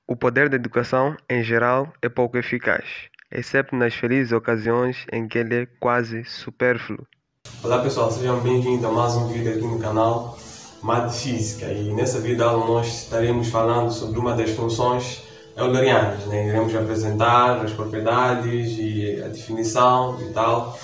O poder da educação, em geral, é pouco eficaz, exceto nas felizes ocasiões em que ele é quase supérfluo. Olá pessoal, sejam bem-vindos a mais um vídeo aqui no canal Math Física, e nessa videoaula nós estaremos falando sobre uma das funções eulerianas, né? Iremos apresentar as propriedades e a definição e tal.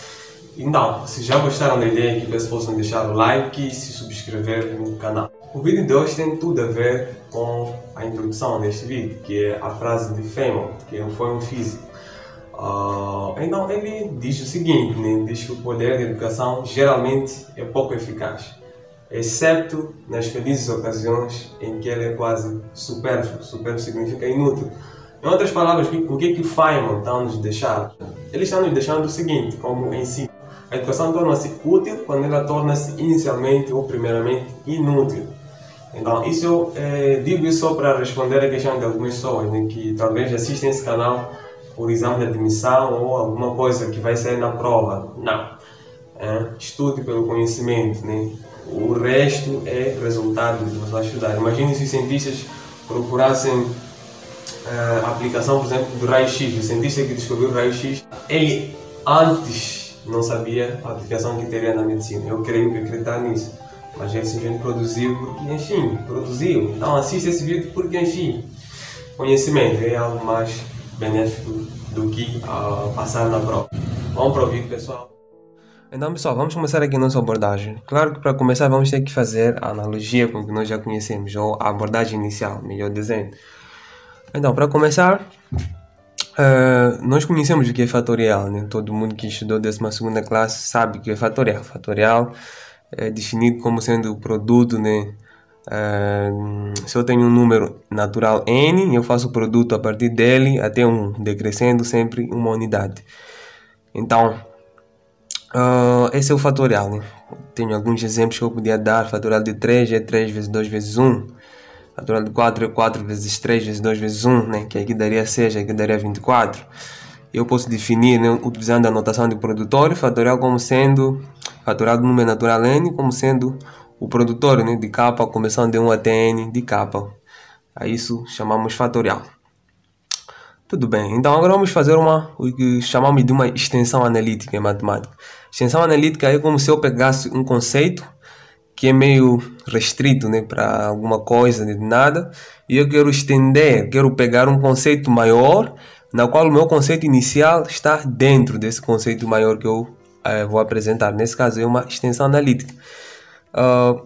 Então, se já gostaram da ideia aqui, peço que possam deixar o like e se subscrever no canal. O vídeo de hoje tem tudo a ver com a introdução deste vídeo, que é a frase de Feynman, que foi um físico. Então ele diz o seguinte, né? Diz que o poder da educação geralmente é pouco eficaz, exceto nas felizes ocasiões em que ele é quase supérfluo. Supérfluo significa inútil. Em outras palavras, o que Feynman está a nos deixar? Ele está nos deixando o seguinte, como em si. A educação torna-se útil quando ela torna-se inicialmente ou primeiramente inútil. Então, isso eu digo isso só para responder a questão de algumas pessoas, né, que talvez assistem esse canal por exame de admissão ou alguma coisa que vai sair na prova. Não. Estude pelo conhecimento, né? O resto é resultado de você estudar. Imagine se os cientistas procurassem a aplicação, por exemplo, do raio-x. O cientista que descobriu o raio-x, ele antes não sabia a aplicação que teria na medicina. Eu creio que acreditar nisso. Mas ele simplesmente produziu porque, enfim, produziu. Então assista esse vídeo porque, enfim, conhecimento é algo mais benéfico do que passar na prova. Vamos para o vídeo, pessoal. Então, pessoal, vamos começar aqui a nossa abordagem. Claro que para começar vamos ter que fazer a analogia com o que nós já conhecemos, ou a abordagem inicial, melhor dizendo. Então, para começar, nós conhecemos o que é fatorial, né? Todo mundo que estudou 12ª classe sabe o que é fatorial. Fatorial é definido como sendo o produto, né? Se eu tenho um número natural n, eu faço o produto a partir dele até 1, decrescendo sempre uma unidade. Então, esse é o fatorial, né? Tenho alguns exemplos que eu podia dar. Fatorial de 3 é 3 vezes 2 vezes 1. Fatorial de 4 é 4 vezes 3 vezes 2 vezes 1, né? Que aqui daria 6, aqui daria 24. Eu posso definir, né, utilizando a notação de produtor, fatorial como sendo, fatorial do número natural n como sendo o produtor, né, de k, começando de 1 até n de k. A isso chamamos fatorial. Tudo bem, então agora vamos fazer o que chamamos de uma extensão analítica em matemática. Extensão analítica é como se eu pegasse um conceito que é meio restrito, né, para alguma coisa de nada, e eu quero estender, quero pegar um conceito maior, na qual o meu conceito inicial está dentro desse conceito maior que eu vou apresentar. Nesse caso é uma extensão analítica.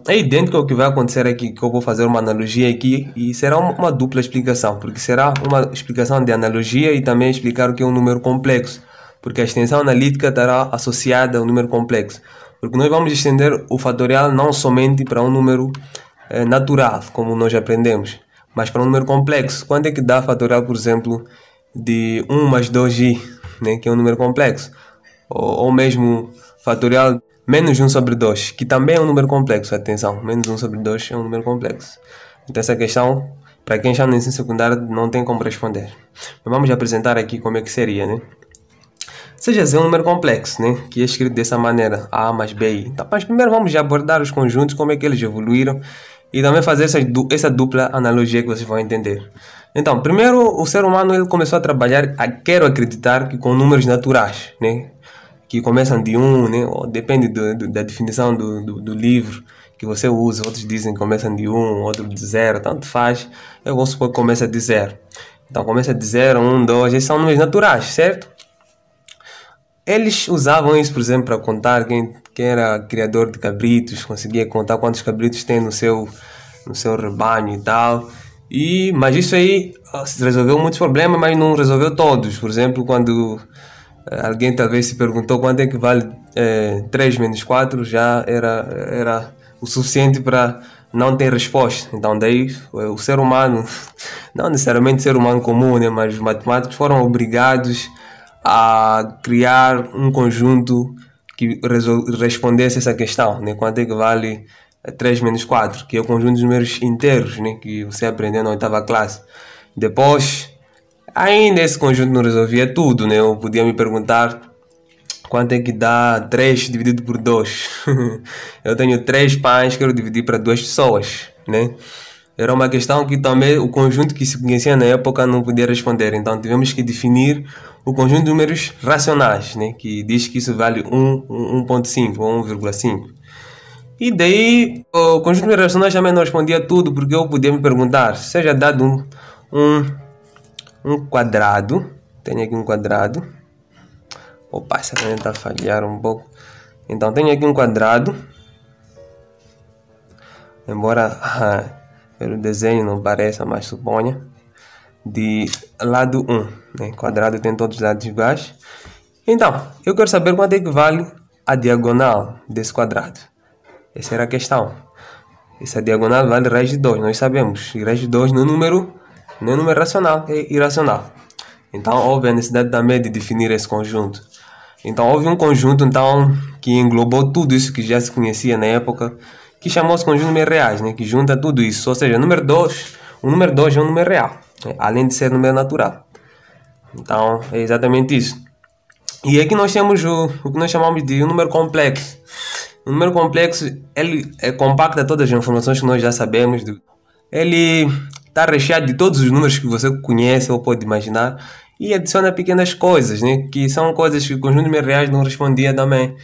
É idêntico ao que vai acontecer aqui, que eu vou fazer uma analogia aqui, e será uma dupla explicação, porque será uma explicação de analogia e também explicar o que é um número complexo, porque a extensão analítica estará associada ao número complexo, porque nós vamos estender o fatorial não somente para um número natural, como nós aprendemos, mas para um número complexo. Quanto é que dá fatorial, por exemplo, de 1 mais 2i, né, que é um número complexo, ou mesmo fatorial menos 1 sobre 2, que também é um número complexo. Atenção, menos 1 sobre 2 é um número complexo. Então essa questão, para quem está no ensino secundário, não tem como responder. Mas vamos apresentar aqui como é que seria, né? Seja Z é um número complexo, né, que é escrito dessa maneira, A mais BI. Então, mas primeiro vamos abordar os conjuntos, como é que eles evoluíram, e também fazer essa dupla analogia que vocês vão entender. Então, primeiro, o ser humano ele começou a trabalhar, quero acreditar, que com números naturais, né, que começam de 1, né, ou depende da definição do livro que você usa. Outros dizem que começam de 1, outros de 0, tanto faz. Eu vou supor que começa de 0. Então, começa de 0, 1, 2, esses são números naturais, certo? Eles usavam isso, por exemplo, para contar quem era criador de cabritos, conseguia contar quantos cabritos tem no seu rebanho e tal. Mas isso aí resolveu muitos problemas, mas não resolveu todos. Por exemplo, quando alguém talvez se perguntou quanto é que vale 3 menos 4, já era o suficiente para não ter resposta. Então daí o ser humano, não necessariamente o ser humano comum, né, mas os matemáticos foram obrigados a criar um conjunto que respondesse essa questão, né? Quanto é que vale 3 menos 4, que é o conjunto dos números inteiros, né, que você aprendeu na 8ª classe. Depois, ainda esse conjunto não resolvia tudo, né? Eu podia me perguntar quanto é que dá 3 dividido por 2. Eu tenho 3 pães, quero dividir para 2 pessoas, né? era uma questão que também o conjunto que se conhecia na época não podia responder. Então tivemos que definir o conjunto de números racionais, né? Que diz que isso vale 1.5 ou 1,5. E daí o conjunto de números racionais também não respondia tudo, porque eu podia me perguntar, seja dado um quadrado, tenho aqui um quadrado. Opa, essa caneta está a falhar um pouco. Então tenho aqui um quadrado, embora pelo desenho não pareça, mas suponha, de lado 1, né? Quadrado tem todos os lados iguais. Então, eu quero saber quanto é que vale a diagonal desse quadrado. Essa era a questão. Essa diagonal vale raiz de 2, nós sabemos. E raiz de 2 não é número racional, é irracional. Então, houve a necessidade também de definir esse conjunto. Então, houve um conjunto então, que englobou tudo isso que já se conhecia na época, que chamou-se conjunto de números reais, né? Que junta tudo isso. Ou seja, o número 2 é um número real, né? Além de ser número natural. Então, é exatamente isso. E aqui nós temos o que nós chamamos de um número complexo. O número complexo, ele compacta todas as informações que nós já sabemos. Ele está recheado de todos os números que você conhece ou pode imaginar e adiciona pequenas coisas, né? Que são coisas que o conjunto de números reais não respondia também,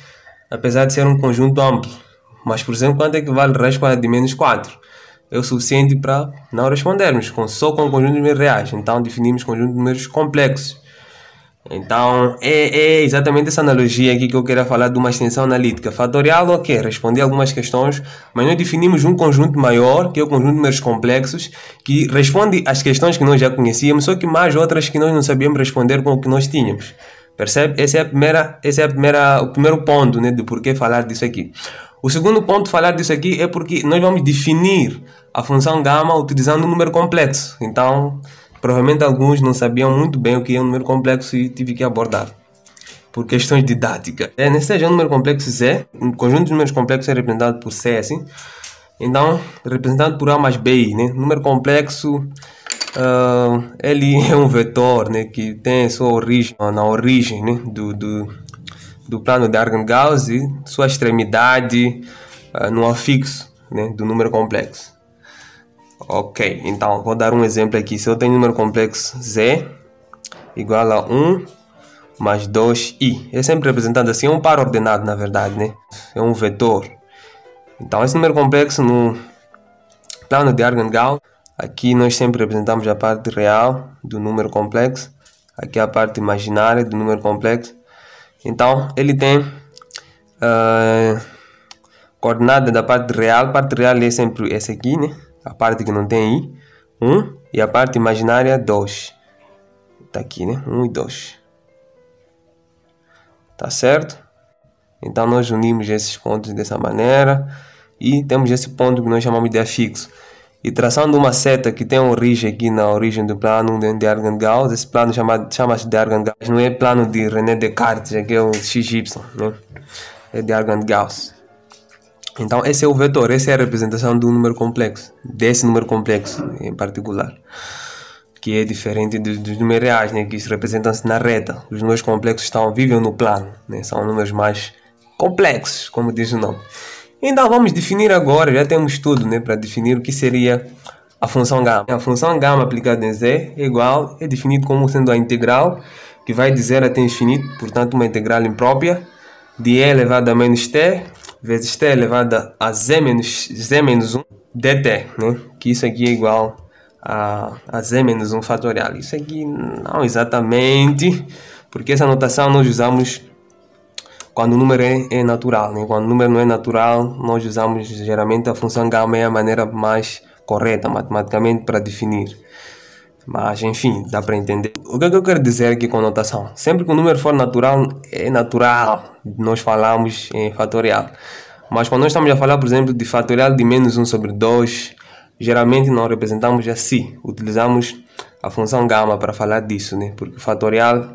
apesar de ser um conjunto amplo. Mas, por exemplo, quanto é que vale raiz quadrada de menos 4? É o suficiente para não respondermos só com o conjunto de números reais. Então, definimos conjunto de números complexos. Então, é exatamente essa analogia aqui que eu queria falar de uma extensão analítica. Fatorial, ok, respondi algumas questões, mas nós definimos um conjunto maior, que é o conjunto de números complexos, que responde às questões que nós já conhecíamos, só que mais outras que nós não sabíamos responder com o que nós tínhamos. Percebe? Esse é o primeiro ponto, né, de por que falar disso aqui. O segundo ponto de falar disso aqui é porque nós vamos definir a função gama utilizando um número complexo. Então, provavelmente alguns não sabiam muito bem o que é um número complexo e tive que abordar por questões didáticas. Nesse seja um número complexo Z, um conjunto de números complexos é representado por C, assim. Então, representado por A mais B, né? Número complexo, ele é um vetor, né, que tem sua origem na origem, né, do plano de Argand-Gauss e sua extremidade no afixo, né, do número complexo. Ok, então vou dar um exemplo aqui. Se eu tenho número complexo Z igual a 1 mais 2i, é sempre representado assim, é um par ordenado na verdade, né? É um vetor. Então esse número complexo no plano de Argand-Gauss, aqui nós sempre representamos a parte real do número complexo, aqui a parte imaginária do número complexo. Então ele tem coordenada da parte real é sempre essa aqui, né? A parte que não tem i, 1, e a parte imaginária 2. Está aqui, né? 1 e 2. Tá certo? Então nós unimos esses pontos dessa maneira e temos esse ponto que nós chamamos de afixo. E traçando uma seta que tem origem aqui na origem do plano de Argand-Gauss, esse plano chama-se de Argand-Gauss, não é plano de René Descartes, aqui é o XY, né? É de Argand-Gauss. Então esse é o vetor, essa é a representação do número complexo, desse número complexo em particular, que é diferente dos números reais, né, que se representam-se na reta. Os números complexos vivem no plano, né, são números mais complexos, como diz o nome. Então vamos definir agora, já temos tudo, né, para definir o que seria a função gama. A função gama aplicada em Z é definido como sendo a integral, que vai de 0 até infinito, portanto uma integral imprópria, de e elevado a menos t, vezes t elevado a z menos 1 dt, né? Que isso aqui é igual a z menos 1 fatorial. Isso aqui não exatamente, porque essa notação nós usamos quando o número é natural, né? Quando o número não é natural, nós usamos geralmente a função gama, é a maneira mais correta matematicamente para definir. Mas enfim, dá para entender. O que eu quero dizer aqui com notação? Sempre que o número for natural, é natural, nós falamos em fatorial. Mas quando nós estamos a falar, por exemplo, de fatorial de menos 1 sobre 2, geralmente não representamos assim. Utilizamos a função gama para falar disso, né? Porque o fatorial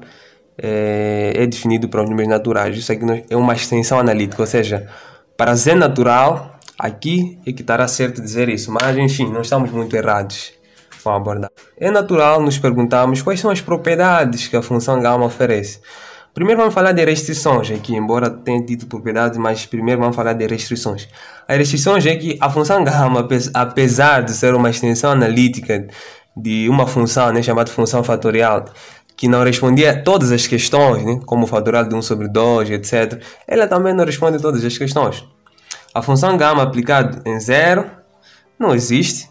é definido para os números naturais. Isso aqui é uma extensão analítica, ou seja, para Z natural, aqui é que estará certo dizer isso. Mas enfim, não estamos muito errados. Abordar. É natural nos perguntarmos quais são as propriedades que a função gama oferece. Primeiro vamos falar de restrições aqui, embora tenha tido propriedades, mas primeiro vamos falar de restrições. As restrições é que a função gama, apesar de ser uma extensão analítica de uma função, né, chamada função fatorial, que não respondia a todas as questões, né, como o fatorial de 1 sobre 2, etc., ela também não responde a todas as questões. A função gama aplicada em 0 não existe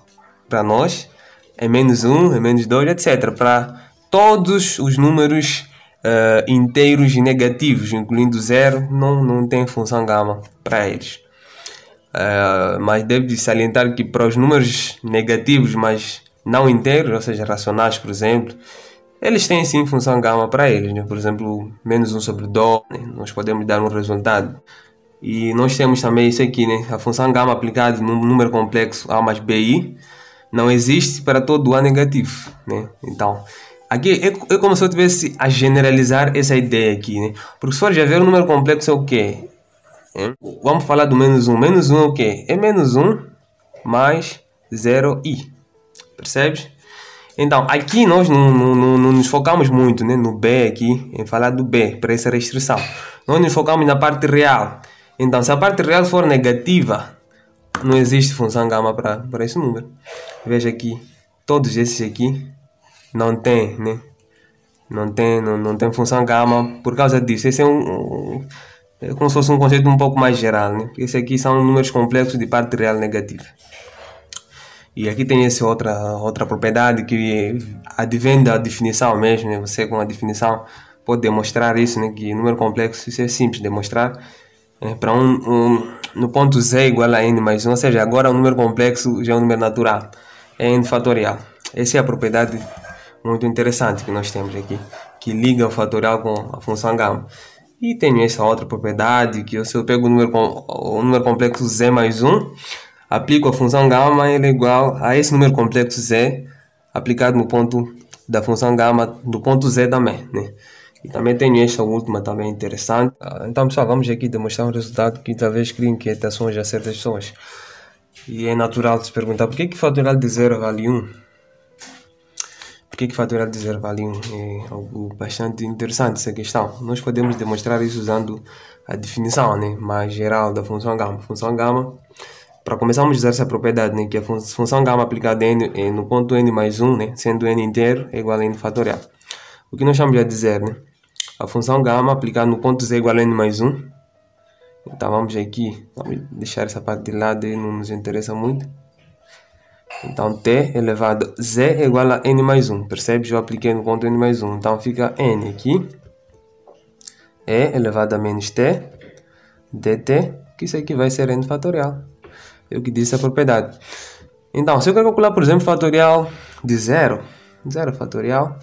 para nós, é menos 1, é menos 2, etc. Para todos os números inteiros e negativos, incluindo 0, não tem função gama para eles. Mas deve salientar que para os números negativos, mas não inteiros, ou seja, racionais, por exemplo, eles têm sim função gama para eles, né? Por exemplo, menos 1 sobre 2, né? Nós podemos dar um resultado. E nós temos também isso aqui, né? A função gama aplicada num número complexo A mais BI não existe para todo A negativo, né? Então, aqui é como se eu tivesse a generalizar essa ideia aqui, né? Porque se for já ver o número complexo é o quê? Vamos falar do menos 1. Menos 1 é o quê? É menos 1 mais 0i. Percebes? Então, aqui nós não nos focamos muito, né, no B aqui, em falar do B, para essa restrição. Nós nos focamos na parte real. Então, se a parte real for negativa, não existe função gama para esse número. Veja aqui, todos esses aqui não tem, né? Não tem função gama por causa disso. Esse é é como se fosse um conceito um pouco mais geral, né? Esse aqui são números complexos de parte real negativa. E aqui tem essa outra propriedade que advém da definição mesmo, né? Você com a definição pode demonstrar isso, né? Que número complexo, isso é simples de demonstrar. Para no ponto z igual a n mais 1, ou seja, agora o número complexo já é um número natural, é n fatorial. Essa é a propriedade muito interessante que nós temos aqui, que liga o fatorial com a função gama. E tenho essa outra propriedade, que se eu pego o número complexo z mais 1, aplico a função gama, ele é igual a esse número complexo z, aplicado no ponto da função gama, do ponto z também, né? E também tenho esta última também interessante. Então, pessoal, vamos aqui demonstrar um resultado que talvez crie inquietações a certas pessoas. E é natural se perguntar por que o fatorial de 0 vale 1? Por que o fatorial de 0 vale 1? É algo bastante interessante essa questão. Nós podemos demonstrar isso usando a definição, né, mais geral da função gama. Função gama, para começarmos a usar essa propriedade, né, que a função gama aplicada no ponto n mais 1, né, sendo n inteiro, é igual a n fatorial. O que nós chamamos de dizer, né? A função gama aplicada no ponto z igual a n mais 1. Então vamos aqui, vamos deixar essa parte de lado e não nos interessa muito. Então t elevado a z é igual a n mais 1. Percebe? Eu apliquei no ponto n mais 1. Então fica n aqui. E elevado a menos t dt, que isso aqui vai ser n fatorial. É o que diz a propriedade. Então, se eu quero calcular, por exemplo, fatorial de 0 fatorial,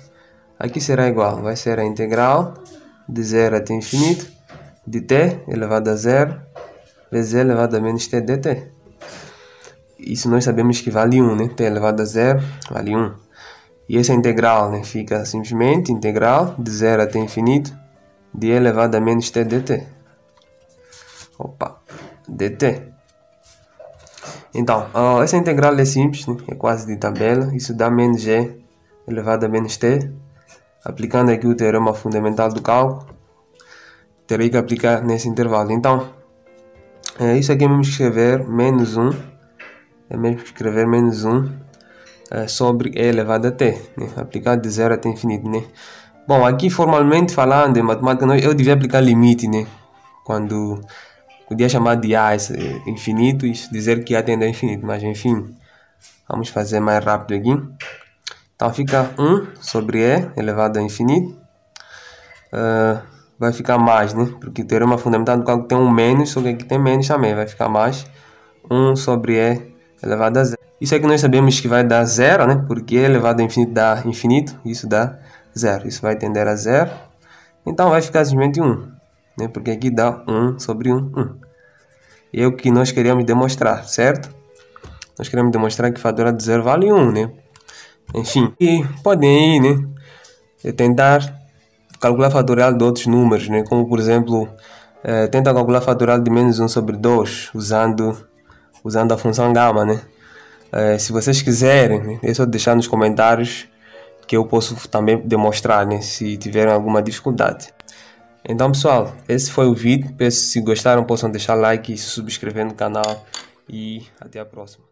aqui será igual, vai ser a integral de 0 até infinito de t elevado a 0 vezes elevado a menos t dt. Isso nós sabemos que vale 1, né? T elevado a 0 vale 1. E essa integral, né, fica simplesmente integral de 0 até infinito de elevado a menos t dt. Opa, dt. Então, essa integral é simples, né? É quase de tabela. Isso dá menos g elevado a menos t. Aplicando aqui o teorema fundamental do cálculo, terei que aplicar nesse intervalo. Então, isso aqui é mesmo que escrever menos 1, sobre e elevado a t, né? Aplicado de 0 até infinito, né? Bom, aqui formalmente falando, em matemática, eu devia aplicar limite, né? Quando podia chamar de a infinito e dizer que a tende a infinito, mas enfim, vamos fazer mais rápido aqui. Então fica 1 sobre e elevado a infinito. Vai ficar mais, né? Porque o teorema fundamental do cálculo tem um menos, só que aqui tem menos também. Vai ficar mais 1 sobre e elevado a 0. Isso aqui nós sabemos que vai dar 0, né? Porque e elevado a infinito dá infinito. Isso dá 0. Isso vai tender a 0. Então vai ficar simplesmente 1. Né? Porque aqui dá 1 sobre 1, 1. E é o que nós queremos demonstrar, certo? Nós queremos demonstrar que o fatorial de 0 vale 1, né? Enfim, e podem ir, né, tentar calcular fatorial de outros números, né, como por exemplo, tenta calcular fatorial de menos 1 sobre 2 usando a função gama, né. Se vocês quiserem, né, é só deixar nos comentários que eu posso também demonstrar, né, se tiverem alguma dificuldade. Então pessoal, esse foi o vídeo. Peço, se gostaram, possam deixar like e se subscrever no canal. E até a próxima.